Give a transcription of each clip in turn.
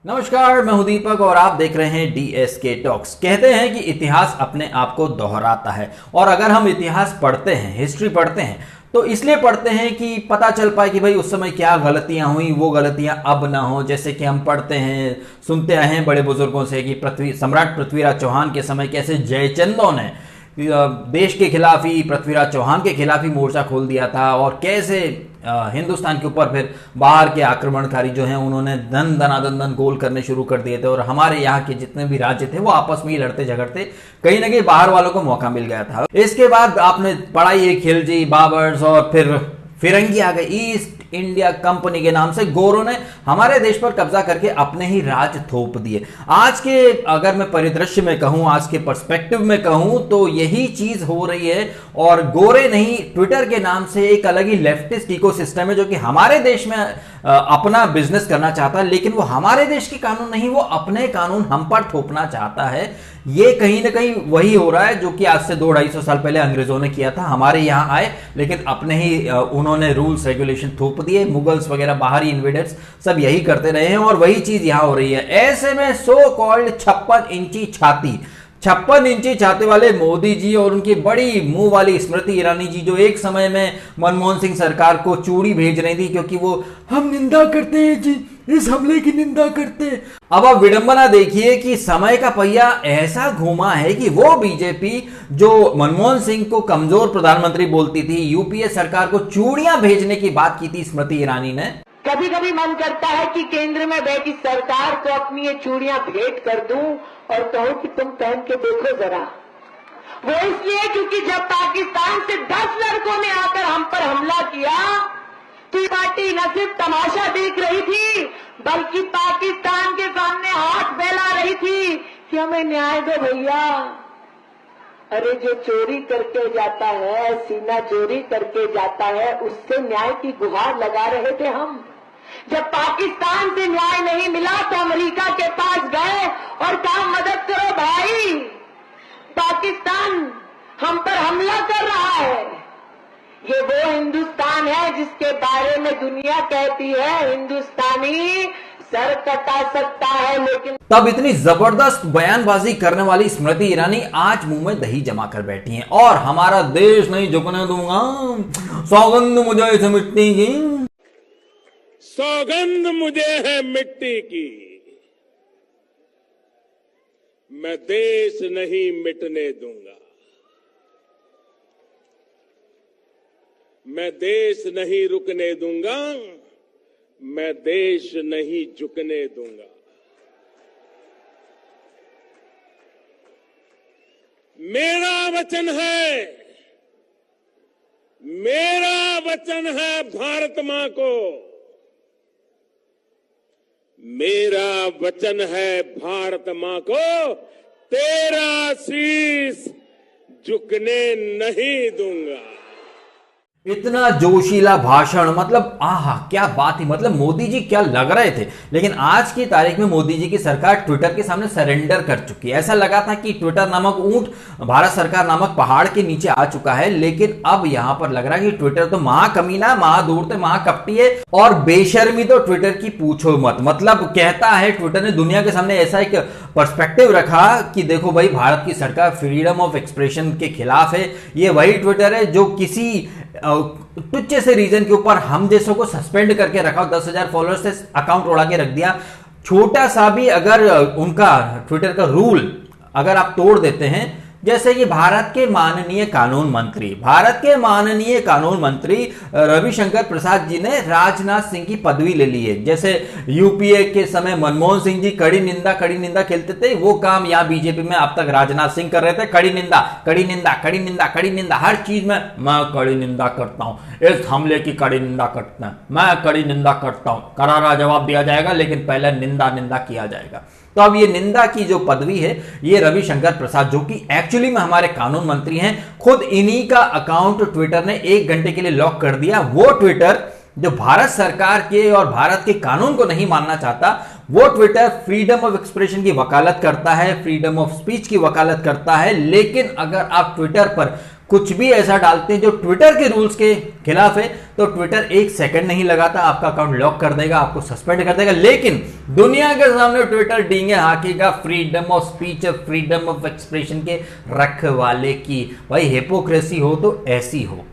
नमस्कार, मैं हूं दीपक और आप देख रहे हैं डीएसके टॉक्स। कहते हैं कि इतिहास अपने आप को दोहराता है और अगर हम इतिहास पढ़ते हैं, हिस्ट्री पढ़ते हैं, तो इसलिए पढ़ते हैं कि पता चल पाए कि भाई उस समय क्या गलतियां हुई, वो गलतियां अब ना हो। जैसे कि हम पढ़ते हैं, सुनते आए हैं बड़े बुजुर्गों से कि सम्राट पृथ्वीराज चौहान के समय कैसे जयचंदों ने देश के खिलाफ ही, पृथ्वीराज चौहान के खिलाफ ही मोर्चा खोल दिया था और कैसे हिंदुस्तान के ऊपर फिर बाहर के आक्रमणकारी जो हैं उन्होंने धन धनादन गोल करने शुरू कर दिए थे और हमारे यहाँ के जितने भी राज्य थे वो आपस में ही लड़ते झगड़ते, कहीं ना कहीं बाहर वालों को मौका मिल गया था। इसके बाद आपने पढ़ाई है खिलजी, बाबर्स और फिर फिरंगी आ गए। ईस्ट इंडिया कंपनी के नाम से गोरों ने हमारे देश पर कब्जा करके अपने ही राज थोप दिए। आज के अगर मैं परिदृश्य में कहूं, आज के पर्सपेक्टिव में कहूं, तो यही चीज हो रही है। और गोरे नहीं, ट्विटर के नाम से एक अलग ही लेफ्टिस्ट इकोसिस्टम है जो कि हमारे देश में अपना बिजनेस करना चाहता है, लेकिन वो हमारे देश के कानून नहीं, वो अपने कानून हम पर थोपना चाहता है। ये कहीं ना कहीं वही हो रहा है जो कि आज से 200-250 साल पहले अंग्रेजों ने किया था। हमारे यहाँ आए लेकिन अपने ही उन्होंने रूल्स रेगुलेशन थोप दिए। मुगल्स वगैरह बाहरी इन्वेडर्स सब यही करते रहे हैं और वही चीज यहां हो रही है। ऐसे में सो कॉल्ड 56 इंची छाती वाले मोदी जी और उनकी बड़ी मुंह वाली स्मृति ईरानी जी, जो एक समय में मनमोहन सिंह सरकार को चूड़ी भेज रही थी क्योंकि वो हम निंदा करते हैं जी, इस हमले की निंदा करते हैं। अब आप विडंबना देखिए कि समय का पहिया ऐसा घूमा है कि वो बीजेपी जो मनमोहन सिंह को कमजोर प्रधानमंत्री बोलती थी, यूपीए सरकार को चूड़ियां भेजने की बात की थी स्मृति ईरानी ने। कभी कभी मन करता है कि केंद्र में बैठी सरकार को अपनी ये चूड़ियां भेंट कर दूं और कहूं कि तुम पहन के देखो जरा। वो इसलिए क्योंकि जब पाकिस्तान से 10 लड़कों ने आकर हम पर हमला किया तो ये पार्टी न सिर्फ तमाशा देख रही थी बल्कि पाकिस्तान के सामने हाथ फैला रही थी कि हमें न्याय दो भैया। अरे जो चोरी करके जाता है, सीना चोरी करके जाता है, उससे न्याय की गुहार लगा रहे थे हम। जब पाकिस्तान से न्याय नहीं मिला तो अमेरिका के पास गए और कहा मदद करो भाई, पाकिस्तान हम पर हमला कर रहा है। ये वो हिंदुस्तान है जिसके बारे में दुनिया कहती है हिंदुस्तानी सर कटा सकता है लेकिन। तब इतनी जबरदस्त बयानबाजी करने वाली स्मृति ईरानी आज मुंह में दही जमा कर बैठी हैं और हमारा देश नहीं झुकने दूंगा, सौगंध मुझे इस मिट्टी की, सौगंध मुझे है मिट्टी की, मैं देश नहीं मिटने दूंगा, मैं देश नहीं रुकने दूंगा, मैं देश नहीं झुकने दूंगा। मेरा वचन है भारत मां को, मेरा वचन है भारत मां को, तेरा शीश झुकने नहीं दूंगा। इतना जोशीला भाषण, मतलब आहा क्या बात ही, मतलब मोदी जी क्या लग रहे थे। लेकिन आज की तारीख में मोदी जी की सरकार ट्विटर के सामने सरेंडर कर चुकी है। ऐसा लगा था कि ट्विटर नामक ऊंट भारत सरकार नामक पहाड़ के नीचे आ चुका है, लेकिन अब यहां पर लग रहा है कि ट्विटर तो महाकमीना, महाधूर्त, महाकपटी है और बेशर्मी तो ट्विटर की पूछो मत। मतलब कहता है ट्विटर ने दुनिया के सामने ऐसा एक पर्सपेक्टिव रखा कि देखो भाई, भारत की सरकार फ्रीडम ऑफ एक्सप्रेशन के खिलाफ है। ये वही ट्विटर है जो किसी तुच्छ से रीजन के ऊपर हम जैसों को सस्पेंड करके रखा, 10,000 फॉलोअर्स से अकाउंट उड़ा के रख दिया। छोटा सा भी अगर उनका ट्विटर का रूल अगर आप तोड़ देते हैं, जैसे कि भारत के माननीय कानून मंत्री रविशंकर प्रसाद जी ने राजनाथ सिंह की पदवी ले ली है। जैसे यूपीए के समय मनमोहन सिंह जी कड़ी निंदा खेलते थे, वो काम यहाँ बीजेपी में अब तक राजनाथ सिंह कर रहे थे। कड़ी निंदा हर चीज में मैं कड़ी निंदा करता हूं, इस हमले की कड़ी निंदा करता हूं, मैं कड़ी निंदा करता हूं, करारा जवाब दिया जाएगा लेकिन पहले निंदा किया जाएगा। तो अब ये निंदा की जो पदवी है, ये रविशंकर प्रसाद जो कि एक्चुअली में हमारे कानून मंत्री हैं, खुद इन्हीं का अकाउंट ट्विटर ने 1 घंटे के लिए लॉक कर दिया। वो ट्विटर जो भारत सरकार के और भारत के कानून को नहीं मानना चाहता, वो ट्विटर फ्रीडम ऑफ एक्सप्रेशन की वकालत करता है, फ्रीडम ऑफ स्पीच की वकालत करता है। लेकिन अगर आप ट्विटर पर कुछ भी ऐसा डालते हैं जो ट्विटर के रूल्स के खिलाफ है, तो ट्विटर एक सेकंड नहीं लगाता, आपका अकाउंट लॉक कर देगा, आपको सस्पेंड कर देगा। लेकिन दुनिया के सामने ट्विटर डींगे हाकेगा freedom of speech, freedom of expression के रखवाले की। भाई हिपोक्रेसी हो तो ऐसी हो।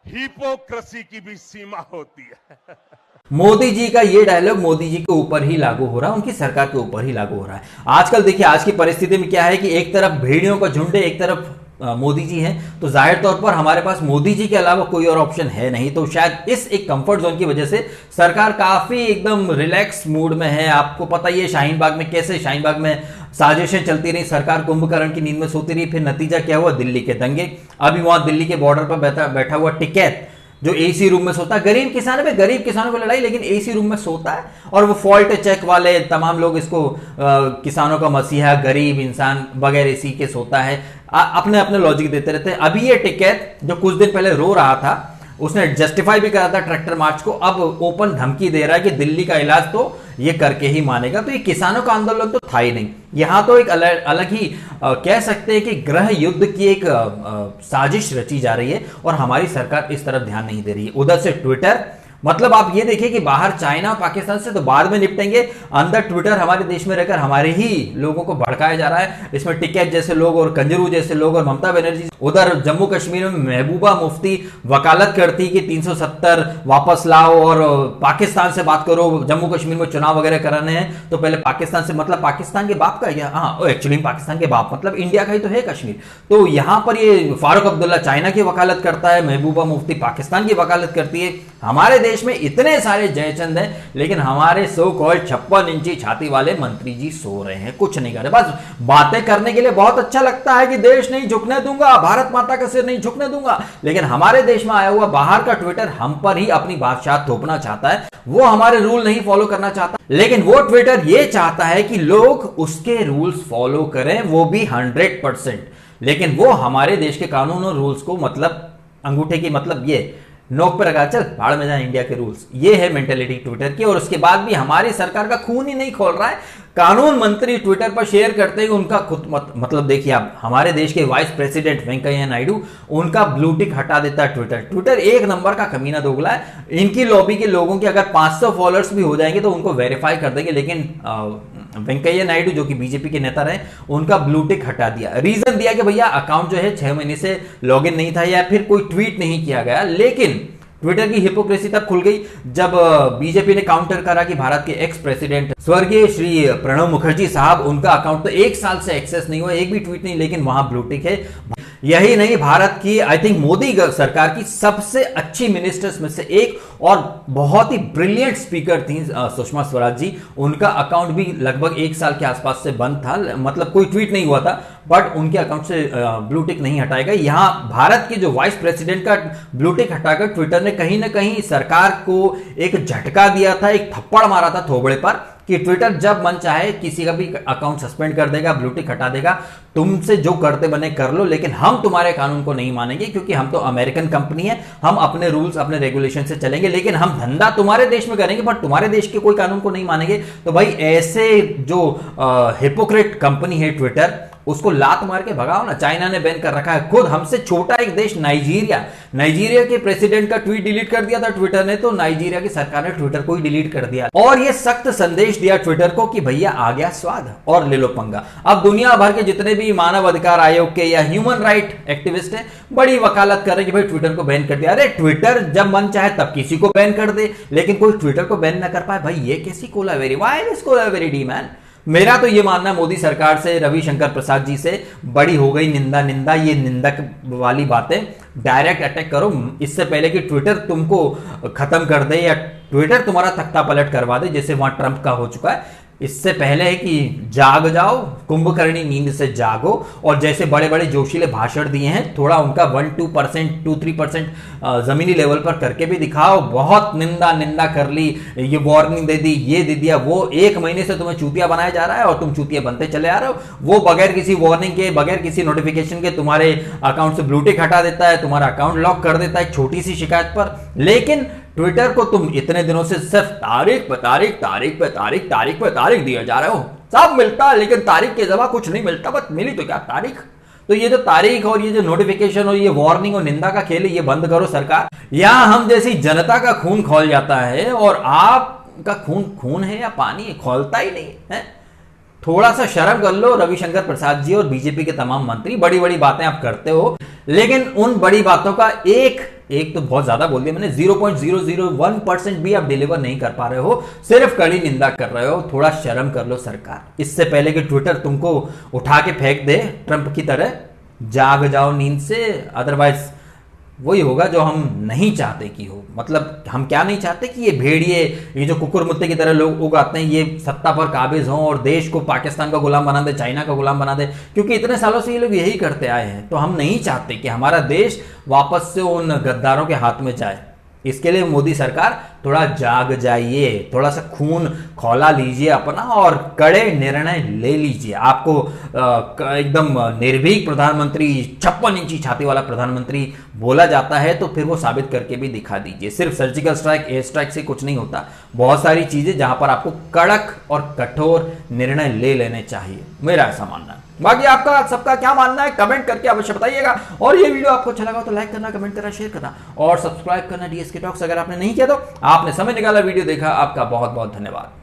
हिपोक्रेसी की भी सीमा होती है। मोदी जी का ये डायलॉग मोदी जी के ऊपर ही लागू हो रहा है, उनकी सरकार के ऊपर ही लागू हो रहा है। आजकल देखिए, आज की परिस्थिति में क्या है कि एक तरफ भेड़ियों का झुंड है, एक तरफ मोदी जी हैं, तो जाहिर तौर पर हमारे पास मोदी जी के अलावा कोई और ऑप्शन है नहीं। तो शायद इस एक कंफर्ट जोन की वजह से सरकार काफी एकदम रिलैक्स मूड में है। आपको पता ही है शाहीन बाग में कैसे शाहीन बाग में साजिशें चलती रही, सरकार कुंभकर्ण की नींद में सोती रही, फिर नतीजा क्या हुआ, दिल्ली के दंगे। अभी वहां दिल्ली के बॉर्डर पर बैठा हुआ टिकैत जो एसी रूम में सोता है, गरीब किसानों की लड़ाई, लेकिन एसी रूम में सोता है, और वो फॉल्ट चेक वाले तमाम लोग इसको किसानों का मसीहा, गरीब इंसान बगैर एसी के सोता है, अपने अपने लॉजिक देते रहते हैं। अभी ये टिकैत जो कुछ दिन पहले रो रहा था, उसने जस्टिफाई भी करा था ट्रैक्टर मार्च को, अब ओपन धमकी दे रहा है कि दिल्ली का इलाज तो ये करके ही मानेगा। तो ये किसानों का आंदोलन तो था ही नहीं, यहां तो एक अलग ही कह सकते हैं कि गृह युद्ध की एक साजिश रची जा रही है, और हमारी सरकार इस तरफ ध्यान नहीं दे रही है। उधर से ट्विटर, मतलब आप ये देखिए कि बाहर चाइना और पाकिस्तान से तो बाद में निपटेंगे, अंदर ट्विटर हमारे देश में रहकर हमारे ही लोगों को भड़काया जा रहा है। इसमें टिकैत जैसे लोग और कंजरू जैसे लोग और ममता बनर्जी, उधर जम्मू कश्मीर में महबूबा मुफ्ती वकालत करती कि 370 वापस लाओ, और पाकिस्तान से बात करो, जम्मू कश्मीर में चुनाव वगैरह कराने हैं तो पहले पाकिस्तान से, मतलब पाकिस्तान के बाप का क्या, हाँ एक्चुअली पाकिस्तान के बाप मतलब इंडिया का ही तो है कश्मीर। तो यहां पर ये फारूक अब्दुल्ला चाइना की वकालत करता है, महबूबा मुफ्ती पाकिस्तान की वकालत करती है। हमारे देश में इतने सारे जयचंद हैं, लेकिन हमारे सो कॉल्ड 56 इंची छाती वाले मंत्री जी सो रहे हैं, कुछ नहीं कर रहे, बस बातें करने के लिए बहुत अच्छा लगता है कि देश नहीं झुकने दूंगा, भारत माता का सिर नहीं झुकने दूंगा, लेकिन हमारे देश में आया हुआ बाहर का ट्विटर हम पर ही अपनी बादशाह थोपना चाहता है। वो हमारे रूल नहीं फॉलो करना चाहता, लेकिन वो ट्विटर ये चाहता है कि लोग उसके रूल्स फॉलो करें, वो भी 100%। लेकिन वो हमारे देश के कानून और रूल्स को मतलब अंगूठे की मतलब ये नोक पर लगा, चल भाड़ में जाए इंडिया के रूल्स, ये है मेंटेलिटी ट्विटर की। और उसके बाद भी हमारी सरकार का खून ही नहीं खोल रहा है। कानून मंत्री ट्विटर पर शेयर करते हैं उनका खुद मतलब देखिए, आप हमारे देश के वाइस प्रेसिडेंट वेंकैया नायडू, उनका ब्लू टिक हटा देता है ट्विटर एक नंबर का कमीना दोगला है। इनकी लॉबी के लोगों के अगर 500 फॉलोअर्स भी हो जाएंगे तो उनको वेरीफाई कर देंगे, लेकिन वेंकैया नायडू जो कि बीजेपी के नेता रहे, उनका ब्लू टिक हटा दिया। रीजन दिया कि भैया अकाउंट जो है 6 महीने से लॉगिन नहीं था, या फिर कोई ट्वीट नहीं किया गया। लेकिन ट्विटर की हिपोक्रेसी तब खुल गई जब बीजेपी ने काउंटर करा कि भारत के एक्स प्रेसिडेंट स्वर्गीय श्री प्रणब मुखर्जी साहब, उनका अकाउंट तो 1 साल से एक्सेस नहीं हुआ, एक भी ट्वीट नहीं, लेकिन वहां ब्लू टिक है। यही नहीं, भारत की आई थिंक मोदी सरकार की सबसे अच्छी मिनिस्टर्स में से एक और बहुत ही ब्रिलियंट स्पीकर थी सुषमा स्वराज जी, उनका अकाउंट भी लगभग 1 साल के आसपास से बंद था, मतलब कोई ट्वीट नहीं हुआ था, बट उनके अकाउंट से ब्लू टिक नहीं हटाएगा। यहां भारत के जो वाइस प्रेसिडेंट का ब्लू टिक हटाकर ट्विटर ने कहीं ना कहीं सरकार को एक झटका दिया था, एक थप्पड़ मारा था थोबड़े पर कि ट्विटर जब मन चाहे किसी का भी अकाउंट सस्पेंड कर देगा, ब्लू टिक हटा देगा, तुमसे जो करते बने कर लो, लेकिन हम तुम्हारे कानून को नहीं मानेंगे, क्योंकि हम तो अमेरिकन कंपनी है, हम अपने रूल्स अपने रेगुलेशन से चलेंगे, लेकिन हम धंधा तुम्हारे देश में करेंगे बट तुम्हारे देश के कोई कानून को नहीं मानेंगे। तो भाई ऐसे जो हिपोक्रेट कंपनी है ट्विटर, उसको लात मार के भगाओ ना। चाइना ने बैन कर रखा है, खुद हमसे छोटा एक देश नाइजीरिया के प्रेसिडेंट का ट्वीट डिलीट कर दिया था ट्विटर ने, तो नाइजीरिया की सरकार ने ट्विटर को ही डिलीट कर दिया, और ये सख्त संदेश दिया ट्विटर को कि भैया आ गया स्वाद और ले लो पंगा। अब दुनिया भर के जितने भी मानव अधिकार आयोग के या ह्यूमन राइट एक्टिविस्ट हैं, बड़ी वकालत कर रहे हैं कि भाई ट्विटर को बैन कर दिया। अरे ट्विटर जब मन चाहे तब किसी को बैन कर दे, लेकिन कोई ट्विटर को बैन ना कर पाए, भाई ये कैसी Kolaveri, why this Kolaveri man. मेरा तो ये मानना मोदी सरकार से, रविशंकर प्रसाद जी से बड़ी हो गई निंदा, ये निंदक वाली बातें डायरेक्ट अटैक करो, इससे पहले कि ट्विटर तुमको खत्म कर दे या ट्विटर तुम्हारा तख्ता पलट करवा दे, जैसे वहां ट्रंप का हो चुका है। इससे पहले है कि जाग जाओ, कुंभकर्णी नींद से जागो, और जैसे बड़े बड़े जोशीले भाषण दिए हैं, थोड़ा उनका 1-2%, 2-3% जमीनी लेवल पर करके भी दिखाओ। बहुत निंदा कर ली, ये वार्निंग दे दी, ये दे दिया, वो 1 महीने से तुम्हें चूतिया बनाया जा रहा है और तुम चूतिया बनते चले आ रहे हो। वो बगैर किसी वार्निंग के, बगैर किसी नोटिफिकेशन के तुम्हारे अकाउंट से ब्लू टिक हटा देता है, तुम्हारा अकाउंट लॉक कर देता है छोटी सी शिकायत पर। लेकिन ट्विटर को तुम इतने दिनों से सिर्फ तारीख पे तारीख दिए जा रहे हो। सब मिलता है, लेकिन तारीख के जगह कुछ नहीं मिलता, बस मिली तो क्या तारीख। तो ये जो तारीख और ये जो नोटिफिकेशन और ये वार्निंग और निंदा का खेल है, ये बंद करो सरकार। यहां हम जैसी जनता का खून खौल जाता है और आपका खून है या पानी है, खौलता ही नहीं है। थोड़ा सा शर्म कर लो रविशंकर प्रसाद जी और बीजेपी के तमाम मंत्री। बड़ी बड़ी बातें आप करते हो, लेकिन उन बड़ी बातों का एक तो बहुत ज्यादा बोल दिया मैंने, 0.001% भी आप डिलीवर नहीं कर पा रहे हो, सिर्फ कड़ी निंदा कर रहे हो। थोड़ा शर्म कर लो सरकार। इससे पहले कि ट्विटर तुमको उठा के फेंक दे ट्रंप की तरह, जाग जाओ नींद से, अदरवाइज वही होगा जो हम नहीं चाहते कि हो। मतलब हम क्या नहीं चाहते कि ये भेड़िए, ये जो कुकुर मुत्ते की तरह लोग उगाते हैं, ये सत्ता पर काबिज हों और देश को पाकिस्तान का गुलाम बना दे, चाइना का गुलाम बना दे, क्योंकि इतने सालों से ये लोग यही करते आए हैं। तो हम नहीं चाहते कि हमारा देश वापस से उन गद्दारों के हाथ में जाए। इसके लिए मोदी सरकार थोड़ा जाग जाइए, थोड़ा सा खून खौला लीजिए अपना और कड़े निर्णय ले लीजिए। आपको एकदम निर्भीक प्रधानमंत्री, 56 इंची छाती वाला प्रधानमंत्री बोला जाता है, तो फिर वो साबित करके भी दिखा दीजिए। सिर्फ सर्जिकल स्ट्राइक, एयर स्ट्राइक से कुछ नहीं होता। बहुत सारी चीजें जहां पर आपको कड़क और कठोर निर्णय ले लेने चाहिए, मेरा ऐसा मानना है। बाकी आपका सबका क्या मानना है कमेंट करके अवश्य बताइएगा। और ये वीडियो आपको अच्छा लगा तो लाइक करना, कमेंट करना, शेयर करना और सब्सक्राइब करना डीएसके टॉक्स अगर आपने नहीं किया तो। आपने समय निकाला, वीडियो देखा, आपका बहुत बहुत धन्यवाद।